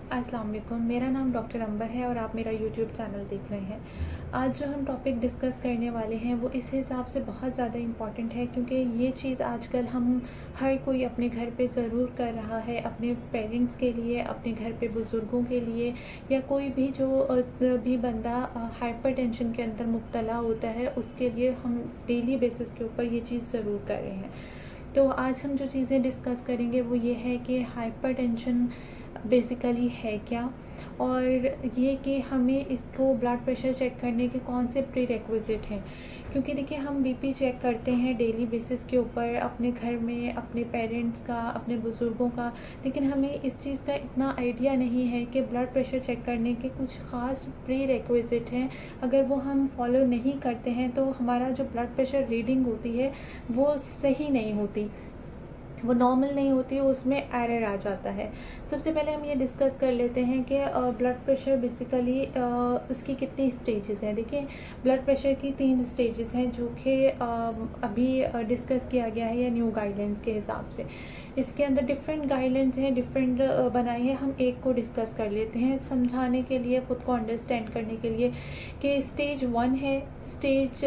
अस्सलाम वालेकुम। मेरा नाम डॉक्टर अंबर है और आप मेरा यूट्यूब चैनल देख रहे हैं। आज जो हम टॉपिक डिस्कस करने वाले हैं वो इस हिसाब से बहुत ज़्यादा इम्पॉर्टेंट है क्योंकि ये चीज़ आजकल हम हर कोई अपने घर पे ज़रूर कर रहा है, अपने पेरेंट्स के लिए, अपने घर पे बुज़ुर्गों के लिए, या कोई भी जो भी बंदा हाइपरटेंशन के अंदर मुब्तला होता है उसके लिए हम डेली बेसिस के ऊपर ये चीज़ ज़रूर कर रहे हैं। तो आज हम जो चीज़ें डिस्कस करेंगे वो ये है कि हाइपरटेंशन बेसिकली है क्या, और ये कि हमें इसको ब्लड प्रेशर चेक करने के कौन से प्रीरेक्विजिट हैं। क्योंकि देखिए, हम बीपी चेक करते हैं डेली बेसिस के ऊपर अपने घर में, अपने पेरेंट्स का, अपने बुज़ुर्गों का, लेकिन हमें इस चीज़ का इतना आइडिया नहीं है कि ब्लड प्रेशर चेक करने के कुछ ख़ास प्रीरेक्विजिट हैं। अगर वो हम फॉलो नहीं करते हैं तो हमारा जो ब्लड प्रेशर रीडिंग होती है वो सही नहीं होती, वो नॉर्मल नहीं होती, उसमें एरर आ जाता है। सबसे पहले हम ये डिस्कस कर लेते हैं कि ब्लड प्रेशर बेसिकली इसकी कितनी स्टेजेस हैं। देखिए, ब्लड प्रेशर की 3 स्टेजेस हैं जो कि अभी डिस्कस किया गया है या न्यू गाइडलाइंस के हिसाब से। इसके अंदर डिफरेंट गाइडलाइंस हैं, डिफरेंट बनाई है। हम एक को डिस्कस कर लेते हैं समझाने के लिए, ख़ुद को अंडरस्टैंड करने के लिए कि स्टेज 1 है, स्टेज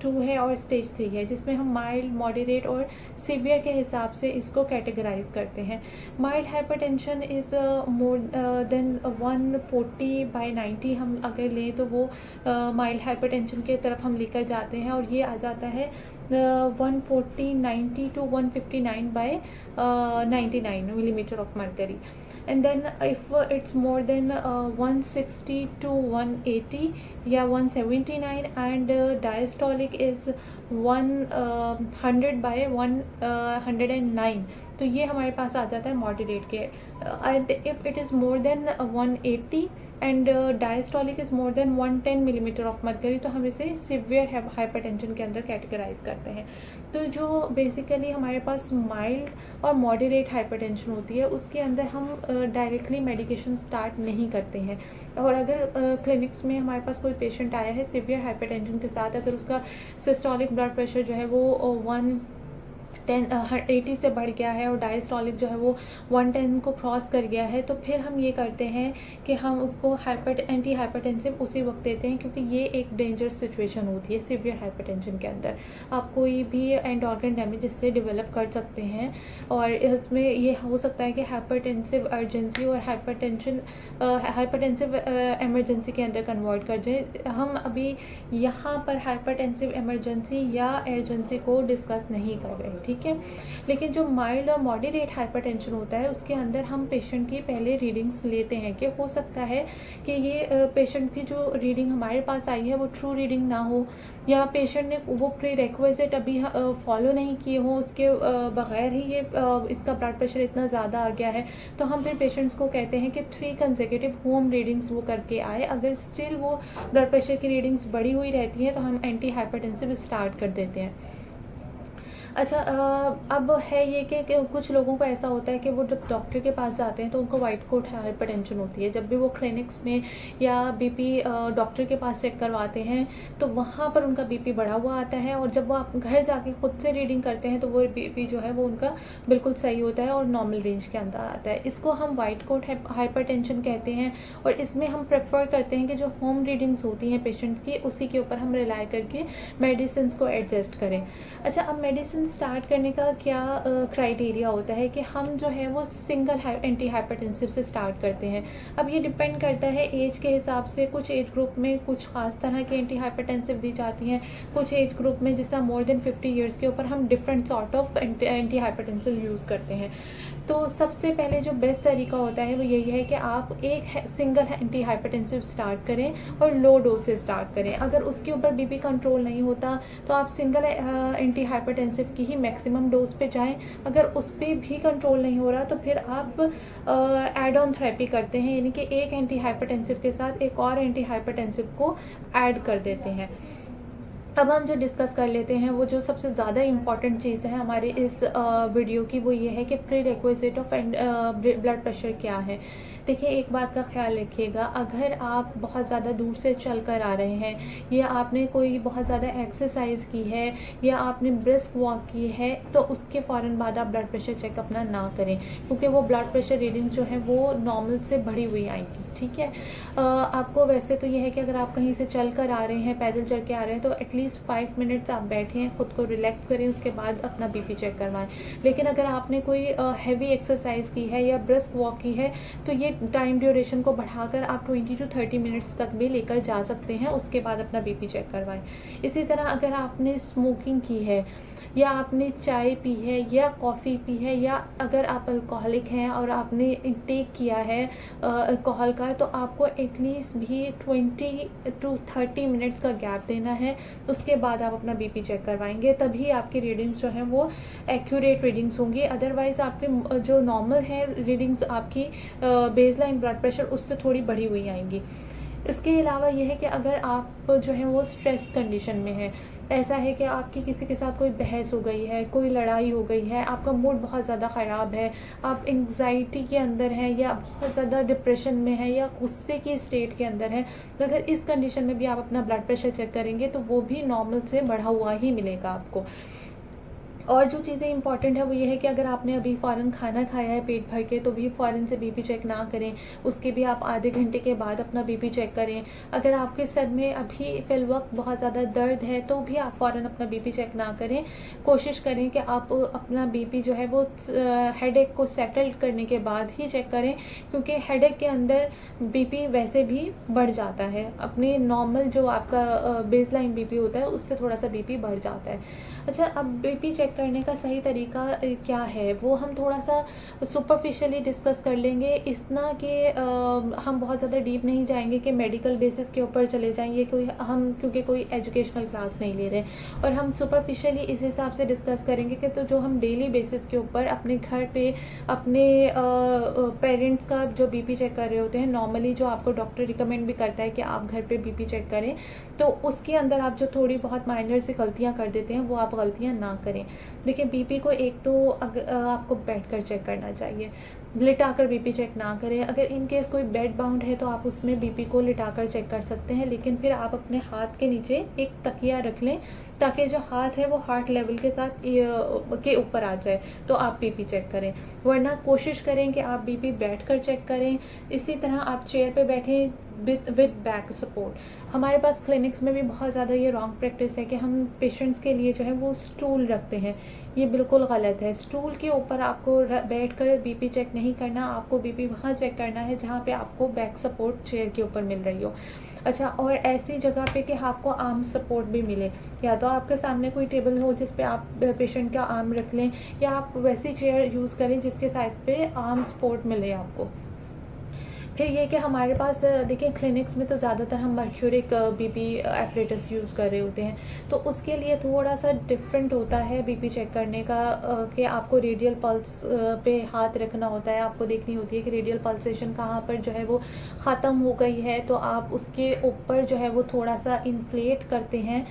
2 है और स्टेज 3 है, जिसमें हम माइल्ड, मॉडरेट और सीवियर के हिसाब से इसको कैटेगराइज करते हैं। Mild hypertension is more than 140/90 हम अगर लें तो वो माइल्ड हाइपरटेंशन के तरफ हम लेकर जाते हैं, और ये आ जाता है 140/90 to 159/99 millimeter of mercury. And then if it's more than 160 to 180 या 179 and diastolic is 100/109, तो ये हमारे पास आ जाता है मॉडरेट के। And if it is more than 180 and diastolic is more than 110 millimetre of mercury, तो हम इसे सिवियर हाइपरटेंशन के अंदर कैटेगराइज करते हैं। तो जो बेसिकली हमारे पास माइल्ड और मॉडरेट हाइपरटेंशन होती है उसके अंदर हम डायरेक्टली मेडिकेशन स्टार्ट नहीं करते हैं। और अगर क्लिनिक्स में हमारे पास कोई पेशेंट आया है सिवियर हाइपरटेंशन के साथ, अगर उसका सिस्टोलिक ब्लड प्रेशर जो है वो 180 से बढ़ गया है और डायस्टोलिक जो है वो 110 को क्रॉस कर गया है, तो फिर हम ये करते हैं कि हम उसको एंटी हाइपरटेंसिव उसी वक्त देते हैं, क्योंकि ये एक डेंजरस सिचुएशन होती है सिवियर हाइपरटेंशन के अंदर। आप कोई भी एंड ऑर्गन डैमेज इससे डेवलप कर सकते हैं, और इसमें ये हो सकता है कि हाइपरटेंसिव अर्जेंसी और हाइपरटेंसिव एमरजेंसी के अंदर कन्वर्ट कर जाए। हम अभी यहाँ पर हाइपरटेंसिव इमरजेंसी या अर्जेंसी को डिस्कस नहीं कर रहे, ठीक है। लेकिन जो माइल्ड और मॉडरेट हाइपरटेंशन होता है उसके अंदर हम पेशेंट की पहले रीडिंग्स लेते हैं कि हो सकता है कि ये पेशेंट की जो रीडिंग हमारे पास आई है वो ट्रू रीडिंग ना हो, या पेशेंट ने वो प्रीरेक्विजिट अभी फॉलो नहीं किए हों, उसके बगैर ही ये इसका ब्लड प्रेशर इतना ज़्यादा आ गया है। तो हम फिर पेशेंट्स को कहते हैं कि 3 कंसेक्यूटिव होम रीडिंग्स वो करके आए। अगर स्टिल वो ब्लड प्रेशर की रीडिंग्स बढ़ी हुई रहती हैं तो हम एंटी हाइपरटेंसिव स्टार्ट कर देते हैं। अच्छा, अब है ये कि कुछ लोगों को ऐसा होता है कि वो जब डॉक्टर के पास जाते हैं तो उनको वाइट कोट हाइपरटेंशन होती है। जब भी वो क्लिनिक्स में या बीपी डॉक्टर के पास चेक करवाते हैं तो वहाँ पर उनका बीपी बढ़ा हुआ आता है, और जब वो आप घर जाके खुद से रीडिंग करते हैं तो वो बीपी जो है वो उनका बिल्कुल सही होता है और नॉर्मल रेंज के अंदर आता है। इसको हम वाइट कोट हाइपरटेंशन कहते हैं, और इसमें हम प्रेफर करते हैं कि जो होम रीडिंग्स होती हैं पेशेंट्स की उसी के ऊपर हम रिलाई करके मेडिसिन को एडजस्ट करें। अच्छा, अब मेडिसिन स्टार्ट करने का क्या क्राइटेरिया होता है कि हम जो है वो सिंगल एंटी हाइपरटेंसिव से स्टार्ट करते हैं। अब ये डिपेंड करता है एज के हिसाब से। कुछ एज ग्रुप में कुछ खास तरह के एंटी हाइपरटेंसिव दी जाती हैं, कुछ एज ग्रुप में जिसका मोर देन 50 ईयर्स के ऊपर हम different sort of anti hypertensive use करते हैं। तो सबसे पहले जो बेस्ट तरीका होता है वो यही है कि आप एक सिंगल एंटी हाइपरटेंसिव स्टार्ट करें और लो डोज से स्टार्ट करें। अगर उसके ऊपर बीपी कंट्रोल नहीं होता तो आप सिंगल एंटी हाइपरटेंसिव की ही मैक्सिमम डोज पे जाएं। अगर उस पर भी कंट्रोल नहीं हो रहा तो फिर आप एड ऑन थेरेपी करते हैं, यानी कि एक एंटी हाइपरटेंसिव के साथ एक और एंटी हाइपरटेंसिव को ऐड कर देते हैं। अब हम जो डिस्कस कर लेते हैं वो जो सबसे ज़्यादा इम्पॉर्टेंट चीज़ है हमारे इस वीडियो की, वो ये है कि pre requisite of blood pressure क्या है। देखिए, एक बात का ख्याल रखिएगा, अगर आप बहुत ज़्यादा दूर से चल कर आ रहे हैं या आपने कोई बहुत ज़्यादा एक्सरसाइज की है या आपने ब्रिस्क वॉक की है, तो उसके फ़ौरन बाद आप ब्लड प्रेशर चेक अपना ना करें, क्योंकि वो ब्लड प्रेशर रीडिंग्स जो है वो नॉर्मल से बढ़ी हुई आएंगी। ठीक है, आपको वैसे तो ये है कि अगर आप कहीं से चल कर आ रहे हैं, पैदल चल के आ रहे हैं, तो एटलीस्ट 5 मिनट्स आप बैठें, खुद को रिलैक्स करें, उसके बाद अपना बीपी चेक करवाएं। लेकिन अगर आपने कोई हैवी एक्सरसाइज की है या ब्रिस्क वॉक की है, तो ये टाइम ड्यूरेशन को बढ़ाकर आप 20 to 30 मिनट्स तक भी लेकर जा सकते हैं, उसके बाद अपना बीपी चेक करवाएं। इसी तरह अगर आपने स्मोकिंग की है या आपने चाय पी है या कॉफ़ी पी है, या अगर आप अल्कोहलिक हैं और आपने इंटेक किया है अल्कोहल का, तो आपको एटलीस्ट भी 20 to 30 मिनट्स का गैप देना है। उसके बाद आप अपना बीपी चेक करवाएंगे, तभी आपकी रीडिंग्स जो हैं वो एक्यूरेट रीडिंग्स होंगी। अदरवाइज़ आपके जो नॉर्मल है रीडिंग्स आपकी बेसलाइन ब्लड प्रेशर उससे थोड़ी बढ़ी हुई आएंगी। इसके अलावा यह है कि अगर आप जो है वो स्ट्रेस कंडीशन में है, ऐसा है कि आपकी किसी के साथ कोई बहस हो गई है, कोई लड़ाई हो गई है, आपका मूड बहुत ज़्यादा ख़राब है, आप एंग्जाइटी के अंदर हैं या बहुत ज़्यादा डिप्रेशन में है या गुस्से की स्टेट के अंदर है, तो अगर इस कंडीशन में भी आप अपना ब्लड प्रेशर चेक करेंगे तो वो भी नॉर्मल से बढ़ा हुआ ही मिलेगा आपको। और जो चीज़ें इंपॉर्टेंट है वो ये है कि अगर आपने अभी फ़ौरन खाना खाया है पेट भर के, तो भी फ़ौरन से बीपी चेक ना करें, उसके भी आप आधे घंटे के बाद अपना बीपी चेक करें। अगर आपके सर में अभी फिल वक्त बहुत ज़्यादा दर्द है, तो भी आप फ़ौरन अपना बीपी चेक ना करें। कोशिश करें कि आप अपना बीपी जो है वो हेडेक को सेटल करने के बाद ही चेक करें, क्योंकि हेडेक के अंदर बीपी वैसे भी बढ़ जाता है, अपने नॉर्मल जो आपका बेसलाइन बीपी होता है उससे थोड़ा सा बीपी बढ़ जाता है। अच्छा, अब बीपी चेक करने का सही तरीका क्या है, वो हम थोड़ा सा सुपरफिशियली डिस्कस कर लेंगे, इतना कि हम बहुत ज़्यादा डीप नहीं जाएंगे कि मेडिकल बेसिस के ऊपर चले जाएंगे, क्योंकि कोई एजुकेशनल क्लास नहीं ले रहे, और हम सुपरफिशियली इस हिसाब से डिस्कस करेंगे कि तो जो हम डेली बेसिस के ऊपर अपने घर पे अपने पेरेंट्स का जो बीपी चेक कर रहे होते हैं, नॉर्मली जो आपको डॉक्टर रिकमेंड भी करता है कि आप घर पे बीपी चेक करें, तो उसके अंदर आप जो थोड़ी बहुत माइनर से गलतियाँ कर देते हैं वो आप गलतियाँ ना करें। देखिए, बीपी को एक तो आपको बैठकर चेक करना चाहिए, लिटाकर बीपी चेक ना करें। अगर इन केस कोई बेड बाउंड है तो आप उसमें बीपी को लिटाकर चेक कर सकते हैं, लेकिन फिर आप अपने हाथ के नीचे एक तकिया रख लें, ताकि जो हाथ है वो हार्ट लेवल के साथ के ऊपर आ जाए, तो आप बीपी चेक करें। वरना कोशिश करें कि आप बीपी बैठकर चेक करें। इसी तरह आप चेयर पे बैठें विद बैक सपोर्ट। हमारे पास क्लिनिक्स में भी बहुत ज़्यादा ये रॉन्ग प्रैक्टिस है कि हम पेशेंट्स के लिए जो है वो स्टूल रखते हैं, ये बिल्कुल गलत है। स्टूल के ऊपर आपको बैठकर बीपी चेक नहीं करना, आपको बीपी वहाँ चेक करना है जहाँ पे आपको बैक सपोर्ट चेयर के ऊपर मिल रही हो। अच्छा, और ऐसी जगह पे कि आपको आर्म सपोर्ट भी मिले, या तो आपके सामने कोई टेबल हो जिस पे आप पेशेंट का आर्म रख लें, या आप वैसी चेयर यूज़ करें जिसके साइड पे आर्म सपोर्ट मिले आपको। फिर ये कि हमारे पास देखिए क्लिनिक्स में तो ज़्यादातर हम मर्क्यूरिक बीपी एपरेटस यूज़ कर रहे होते हैं, तो उसके लिए थोड़ा सा डिफरेंट होता है बीपी चेक करने का, कि आपको रेडियल पल्स पे हाथ रखना होता है, आपको देखनी होती है कि रेडियल पल्सेशन कहाँ पर जो है वो ख़त्म हो गई है, तो आप उसके ऊपर जो है वो थोड़ा सा इन्फ्लेट करते हैं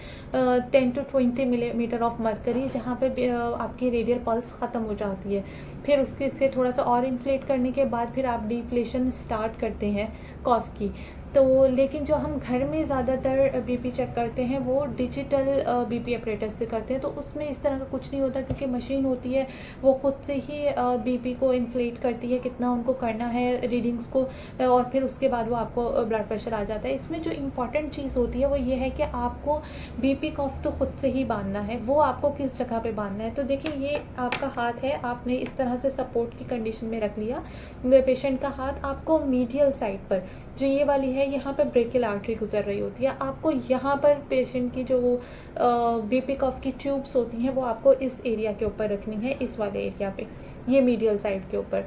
10 to 20 मिलीमीटर ऑफ मरकरी, जहाँ पे आपकी रेडियल पल्स ख़त्म हो जाती है। फिर उसके से थोड़ा सा और इन्फ्लेट करने के बाद फिर आप डिफ्लेशन स्टार्ट करते हैं कॉफ की। तो लेकिन जो हम घर में ज़्यादातर बीपी चेक करते हैं वो डिजिटल बीपी ऑपरेटर्स से करते हैं, तो उसमें इस तरह का कुछ नहीं होता, क्योंकि मशीन होती है वो खुद से ही बीपी को इन्फ्लेट करती है, कितना उनको करना है रीडिंग्स को, और फिर उसके बाद वो आपको ब्लड प्रेशर आ जाता है। इसमें जो इम्पॉर्टेंट चीज़ होती है वो ये है कि आपको बीपी कफ तो खुद से ही बांधना है, वो आपको किस जगह पे बांधना है। तो देखिए, ये आपका हाथ है, आपने इस तरह से सपोर्ट की कंडीशन में रख लिया पेशेंट का हाथ, आपको मीडियल साइड पर जो ये वाली है, यहाँ पे ब्रेकियल आर्टरी गुजर रही होती है, आपको यहाँ पर पेशेंट की जो बीपी कफ की ट्यूब्स होती हैं वो आपको इस एरिया के ऊपर रखनी है, इस वाले एरिया पे, ये मीडियल साइड के ऊपर।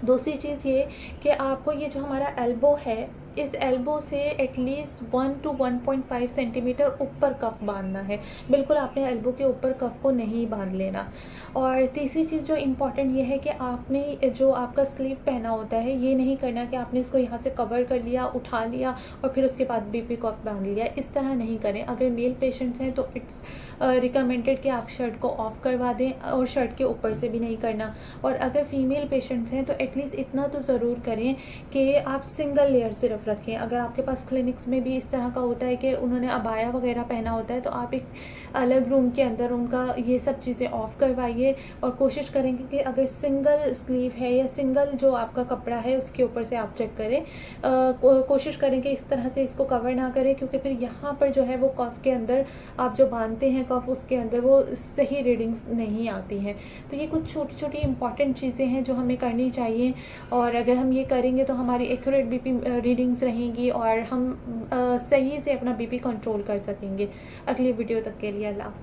दूसरी चीज़ ये कि आपको ये जो हमारा एल्बो है इस एल्बो से एटलीस्ट 1 to 1.5 सेंटीमीटर ऊपर कफ बांधना है। बिल्कुल आपने एल्बो के ऊपर कफ को नहीं बांध लेना। और तीसरी चीज़ जो इम्पॉर्टेंट ये है कि आपने जो आपका स्लीव पहना होता है ये नहीं करना कि आपने इसको यहाँ से कवर कर लिया, उठा लिया और फिर उसके बाद बीपी कफ बांध लिया। इस तरह नहीं करें। अगर मेल पेशेंट्स हैं तो इट्स रिकमेंडेड कि आप शर्ट को ऑफ करवा दें और शर्ट के ऊपर से भी नहीं करना। और अगर फीमेल पेशेंट्स हैं तो एटलीस्ट इतना तो ज़रूर करें कि आप सिंगल लेयर सिर्फ रखें। अगर आपके पास क्लिनिक्स में भी इस तरह का होता है कि उन्होंने अबाया वगैरह पहना होता है तो आप एक अलग रूम के अंदर उनका ये सब चीज़ें ऑफ करवाइए और कोशिश करेंगे कि अगर सिंगल स्लीव है या सिंगल जो आपका कपड़ा है उसके ऊपर से आप चेक करें। कोशिश करें कि इस तरह से इसको कवर ना करें, क्योंकि फिर यहाँ पर जो है वो कफ के अंदर आप जो बांधते हैं कफ उसके अंदर वो सही रीडिंग्स नहीं आती हैं। तो ये कुछ छोटी छोटी इंपॉर्टेंट चीज़ें हैं जो हमें करनी चाहिए, और अगर हम ये करेंगे तो हमारी एक्यूरेट बीपी रीडिंग्स रहेंगी और हम सही से अपना बीपी कंट्रोल कर सकेंगे। अगली वीडियो तक के लिए अल्लाह हाफ़िज़।